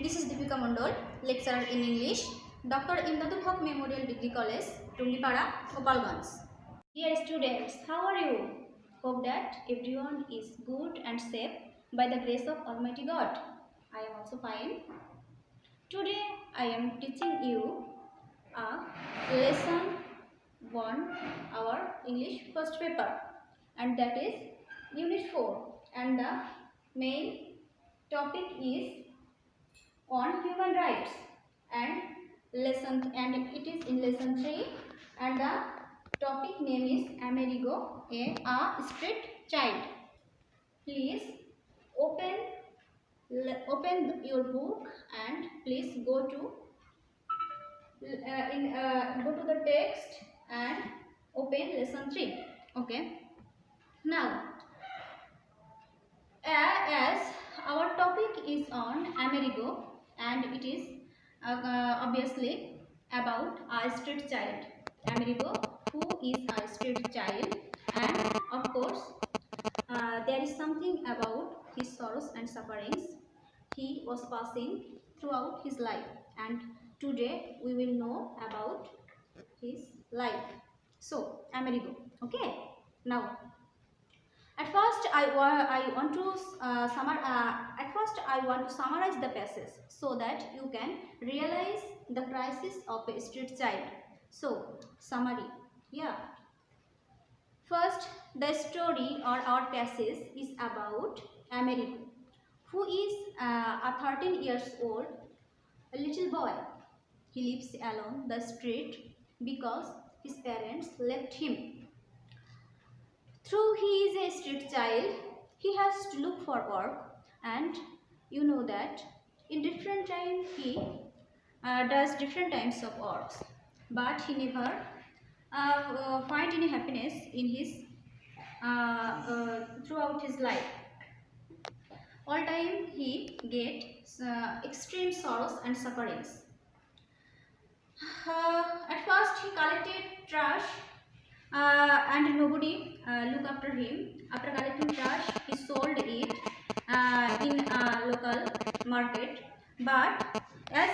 This is Deepika Mondol, lecturer in English, Dr. Imdadul Haq Memorial Degree College, Tungipara, Gopalganj. Dear students, how are you? Hope that everyone is good and safe by the grace of Almighty God. I am also fine. Today I am teaching you a lesson 1, our English first paper, and that is Unit 4, and the main topic is on human rights, and it is in lesson 3, and the topic name is Amerigo, a street child. Please open your book and please go to the text and open lesson 3. Okay. Now, as our topic is on Amerigo, and it is obviously about a street child. Amerigo, who is a street child, and of course there is something about his sorrows and sufferings he was passing throughout his life, and today we will know about his life. So, Amerigo. Okay. Now, at first, I want to summarize the passage so that you can realize the crisis of a street child. So, summary. Yeah. First, the story or our passage is about Amerigo, who is a 13 years old little boy. He lives alone the street because his parents left him. Though he is a street child, he has to look for work, and you know that in different time he does different types of works, but he never find any happiness in his throughout his life. All time he gets extreme sorrows and sufferings. At first he collected trash and nobody looked after him. After collecting trash, he sold it in a local market. But as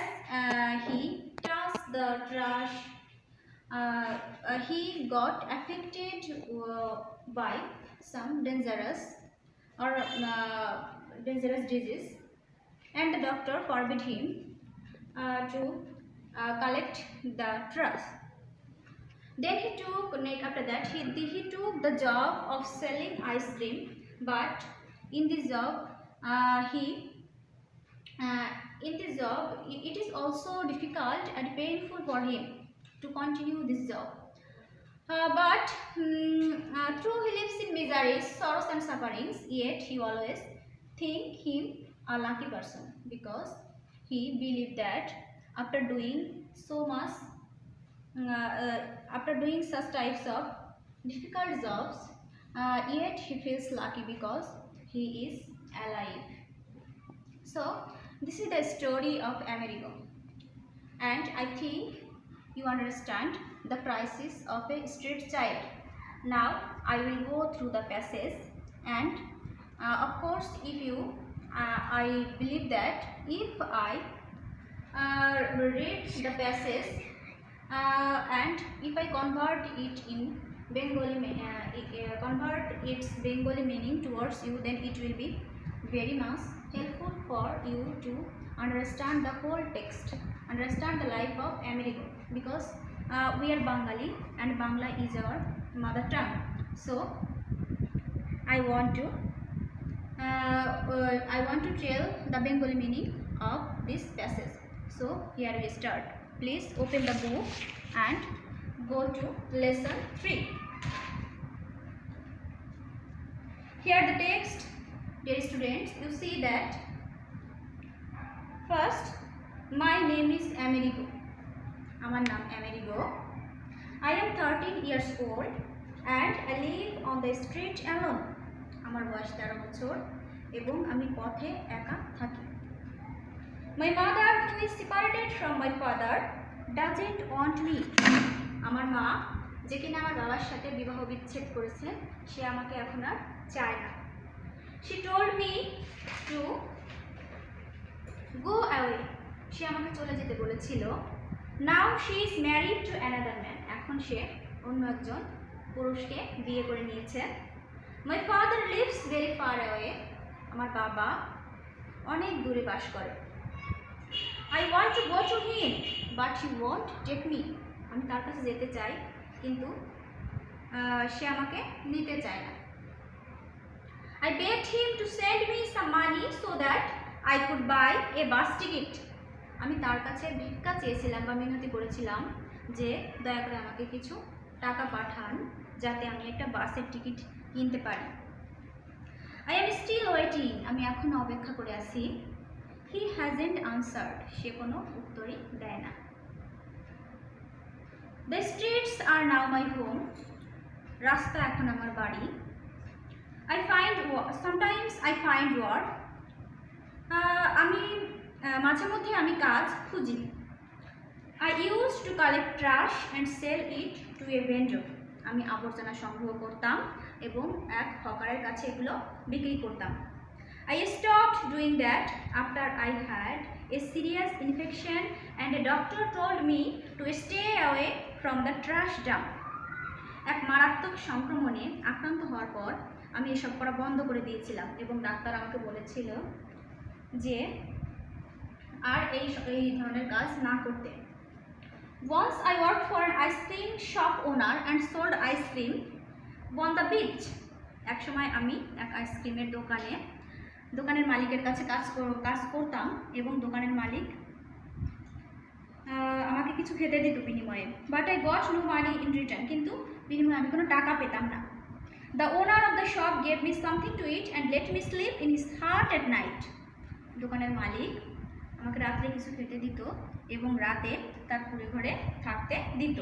he tossed the trash, he got affected by some dangerous disease, and the doctor forbid him to collect the trash. Then he took, after that, he took the job of selling ice cream, but in this job, it is also difficult and painful for him to continue this job. But though he lives in misery, sorrows and sufferings, yet he always think him a lucky person, because he believed that after doing so much after doing such types of difficult jobs, yet he feels lucky because he is alive. So, this is the story of Amerigo, and I think you understand the crisis of a street child. Now, I will go through the passage, and of course, I believe that if I read the passage and if I convert it in Bengali, convert its Bengali meaning towards you, then it will be very much helpful for you to understand the whole text, understand the life of Amerigo, because we are Bengali and Bangla is our mother tongue. So I want to tell the Bengali meaning of this passage. So here we start. Please open the book and go to lesson 3. Here the text, dear students, you see that first, my name is Amerigo. Amar naam Amerigo. I am 13 years old and I live on the street alone. Amar boyosh 13 বছর এবং আমি পথে একা থাকি. My mother, who is separated from my father, doesn't want me. আমার মা, যে কিনা আমার বাবার সাথে বিবাহ বিচ্ছেদ করেছে, সে আমাকে এখন আর চায় না. She told me to go away away. সে আমাকে চলে যেতে বলেছিল। Now she is married to another man. এখন সে অন্য একজন পুরুষকে বিয়ে করে নিয়েছে। My father lives very far away. আমার বাবা অনেক দূরে বাস করে। I want to go to him, but he won't take me. আমি তার কাছে যেতে চাই, কিন্তু সে আমাকে নিতে চায় না। I begged him to send me some money so that I could buy a bus ticket. আমি তার কাছে ভিক্ষা চেয়েছিলাম বা মিনতি করেছিলাম যে দয়া করে আমাকে কিছু টাকা পাঠান যাতে আমি একটা বাসের টিকিট কিনতে পারি। I am still waiting. আমি এখন অপেক্ষা করে আছি। He hasn't answered. সে কোনো উত্তরই দেয় না। The streets are now my home. রাস্তা এখন আমার বাড়ি। Sometimes I find work. আমি মাঝে মধ্যে আমি কাজ খুঁজি। I used to collect trash and sell it to a vendor. আমি আবর্জনা সংগ্রহ করতাম এবং এক হকারের কাছে এগুলো বিক্রি করতাম। I stopped doing that after I had a serious infection and a doctor told me to stay away from the trash dump. এক মারাত্মক সংক্রমণে আক্রান্ত হওয়ার পর আমি এসব করা বন্ধ করে দিয়েছিলাম এবং ডাক্তার আমাকে বলেছিল যে আর এই ধরনের কাজ না করতে। Once I worked for an ice cream shop owner and sold ice cream on the beach. এক সময় আমি এক আইসক্রিমের দোকানের মালিকের কাছে কাজ করতাম এবং দোকানের মালিক আমাকে কিছু খেতে দিত বিনিময়ে। But I got no money in return. কিন্তু বিনিময়ে আমি কোনো টাকা পেতাম না। The owner of the shop gave me something to eat and let me sleep in his hut at night. দোকানের মালিক আমাকে রাত্রে কিছু খেতে দিত এবং রাতে তার কুঁড়ে ঘরে থাকতে দিত।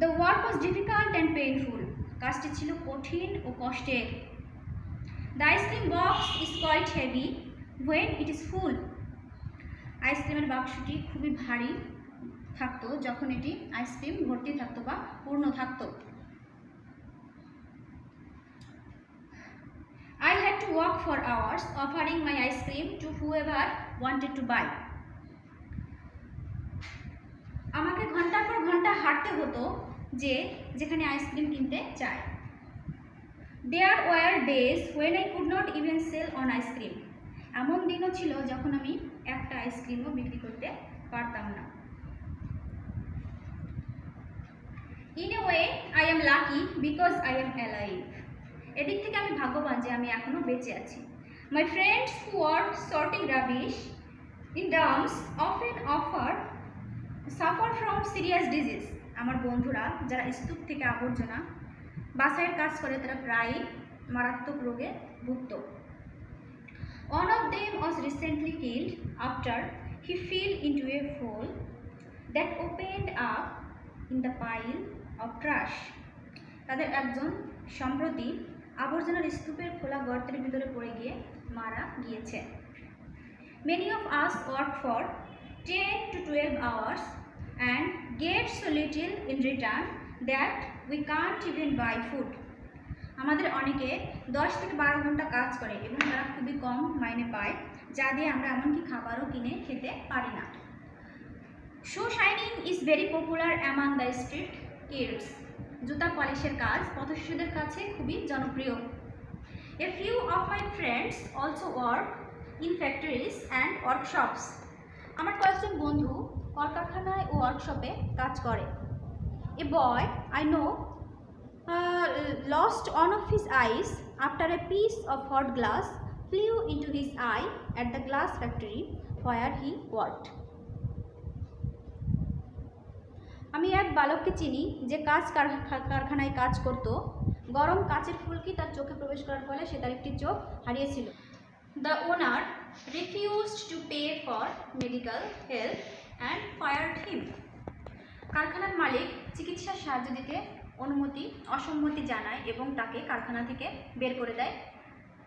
The work was difficult and painful. কাজটি ছিল কঠিন ও কষ্টের। The ice cream box is quite heavy when it is full. আইসক্রিমের বাক্সটি খুবই ভারী থাকতো যখন এটি আইসক্রিম ভর্তি থাকতো বা পূর্ণ থাকতো। I had to walk for hours offering my ice cream to whoever wanted to buy. আমাকে ঘন্টার পর ঘন্টা হাঁটতে হতো যেখানে আইসক্রিম কিনতে চায়। There were days when I could not even sell on ice cream. এমন দিনও ছিল যখন আমি একটা আইসক্রিমও বিক্রি করতে পারতাম না। In a way, I am lucky because I am alive. এদিক থেকে আমি ভাগ্যবান যে আমি এখনো বেঁচে আছি। My friends who work sorting rubbish in dumps often suffer from serious disease. আমার বন্ধুরা যারা স্তূপ থেকে আবর্জনা বাছাইয়ের কাজ করে তারা প্রায়ই মারাত্মক রোগে ভুগত। One of them was recently killed after he fell into a hole that opened up in the pile of trash. তাদের একজন সম্প্রতি আবর্জনার স্তূপের খোলা গর্তের ভিতরে পড়ে গিয়ে মারা গিয়েছে। Many of us work for 10 to 12 hours and get so little in return that we can't even buy food. আমাদের অনেকে 10 থেকে 12 ঘন্টা কাজ করে এবং তারা খুবই কম মাইনে পায় যা দিয়ে আমরা এমনকি খাবারও কিনে খেতে পারি না। Shoe shining is very popular among the street kids. জুতা পলিশের কাজ পথশিশুদের কাছে খুবই জনপ্রিয়। A few of my friends also work in factories and workshops. আমার কয়েকজন বন্ধু কলকারখানায় ও ওয়ার্কশপে কাজ করে। A boy I know lost one of his eyes after a piece of hot glass flew into his eye at the glass factory where he worked. আমি এক বালককে চিনি যে কারখানায় কাজ করত। গরম কাচের ফুলকি তার চোখে প্রবেশ করার ফলে সে তার একটি চোখ হারিয়েছিল। The owner refused to pay for medical help and fired him. কারখানার মালিক চিকিৎসার সাহায্য দিতে অসম্মতি জানায় এবং তাকে কারখানা থেকে বের করে দেয়,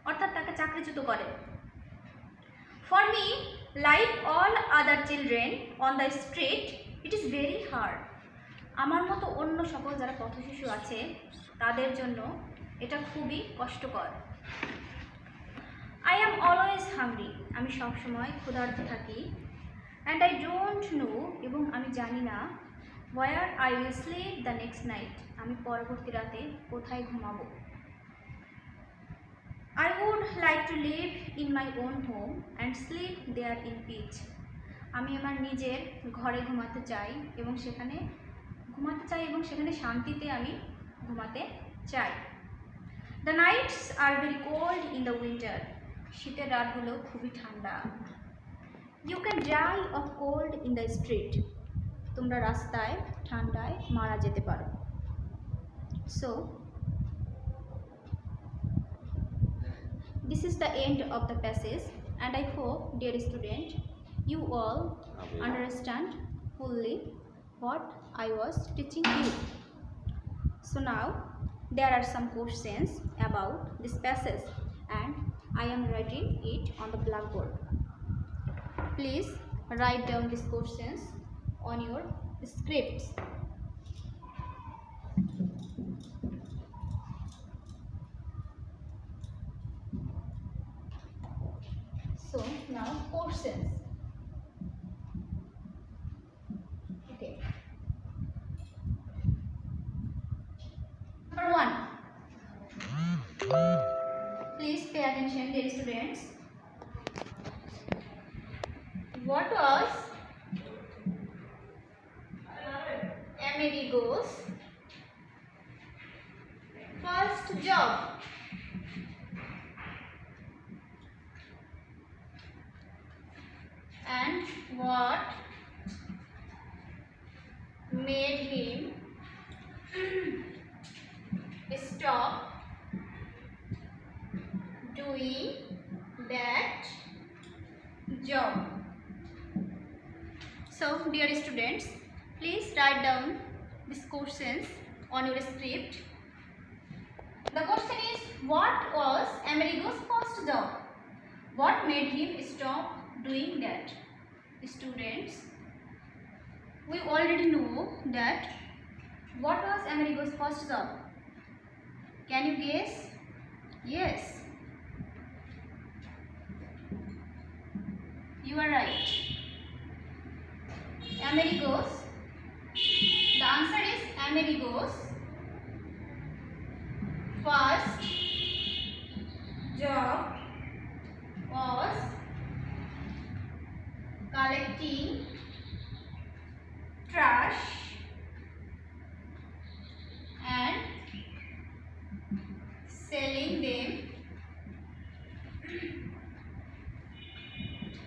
অর্থাৎ তাকে চাকরিচ্যুত করে। For me, like all other children on the street, it is very hard. আমার মতো অন্য সকল যারা পথশিশু আছে তাদের জন্য এটা খুবই কষ্টকর। I am always hungry. আমি সব সময় ক্ষুধার্ত থাকি। And I don't know এবং আমি জানি না where I will sleep the next night. আমি পরবর্তী রাতে কোথায় ঘুমাবো। I would like to live in my own home and sleep there in peace. আমি আমার নিজের ঘরে ঘুমাতে চাই এবং সেখানে শান্তিতে আমি ঘুমাতে চাই। The nights are very cold in the winter. শীতের রাতগুলো খুবই ঠান্ডা। You can die of cold in the street. তোমরা রাস্তায় ঠান্ডায় মারা যেতে পারো। So this is the end of the passage, and I hope, dear student, you all understand fully what I was teaching you. So now there are some questions about this passage, and I am writing it on the blackboard. Please write down these questions on your scripts. So now questions. Okay. Number 1. Please pay attention, dear students. What was Amerigo's first job? And what made him stop doing that job? So, dear students, please write down these questions on your script. The question is, what was Amerigo's first job? What made him stop doing that? Students, we already know that what was Amerigo's first job. Can you guess? Yes, you are right. Amerigo's, the answer is Amerigo's first job was collecting trash and selling them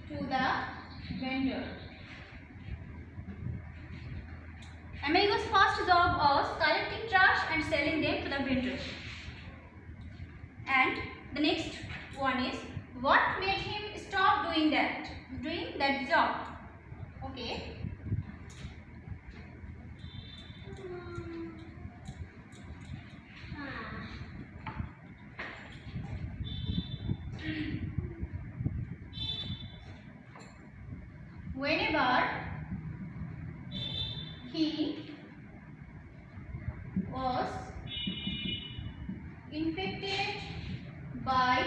to the vendor. Amerigo's first job was collecting trash and selling them to the vendor. And the next one is, what made him stop doing that job? Okay. Whenever he was infected by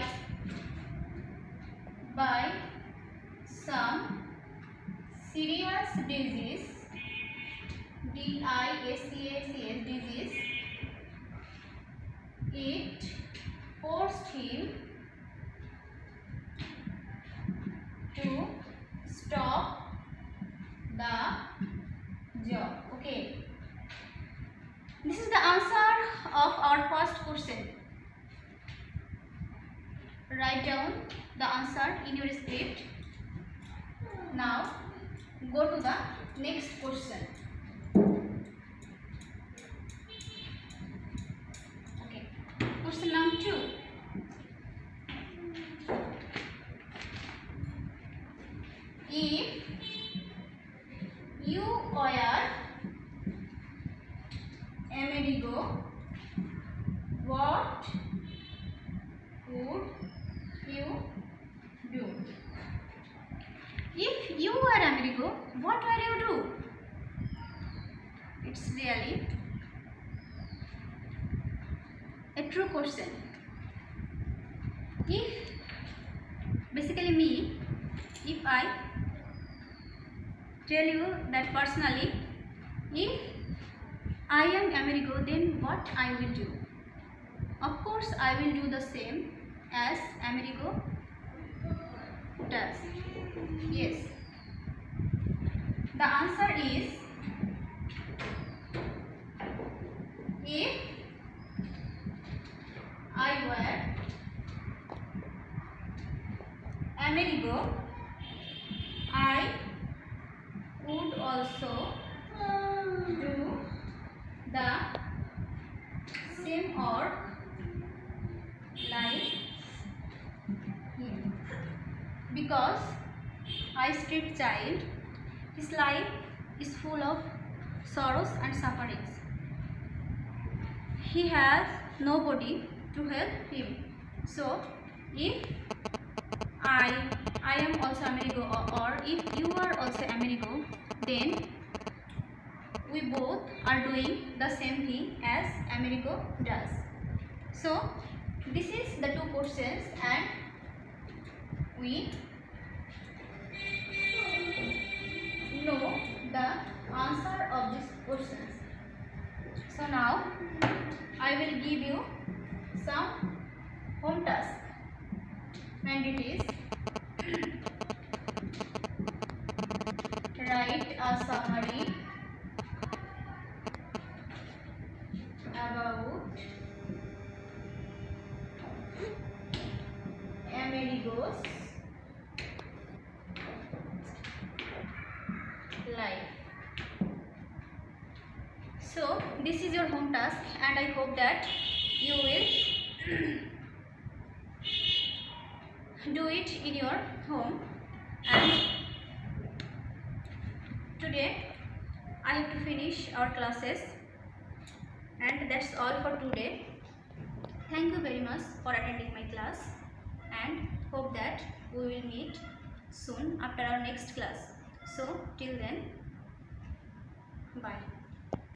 some serious disease, D-I-S-E-A-C-S disease, it forced him to stop the job. Okay, this is the answer of our first question. Write down the answer in your script. Now go to the next question. Okay, question number 2. If you were Amerigo, what would you do? If you were Amerigo, what will you do? It's really a true question. If Basically me, if I tell you that personally, if I am Amerigo, then what I will do? Of course, I will do the same as Amerigo does. Yes. The answer is, if I were Amerigo, I would also do the same or like him, because I street child, his life is full of sorrows and sufferings. He has nobody to help him. So if I am also Amerigo, or if you are also Amerigo, then we both are doing the same thing as Amerigo does. So this is the two questions, and we know the answer of these questions. So now I will give you some home task, and it is write a summary about Amerigo's life. So this is your home task, and I hope that you will do it in your home. And today I have to finish our classes, and that's all for today. Thank you very much for attending my class, and hope that we will meet soon after our next class. So till then, bye.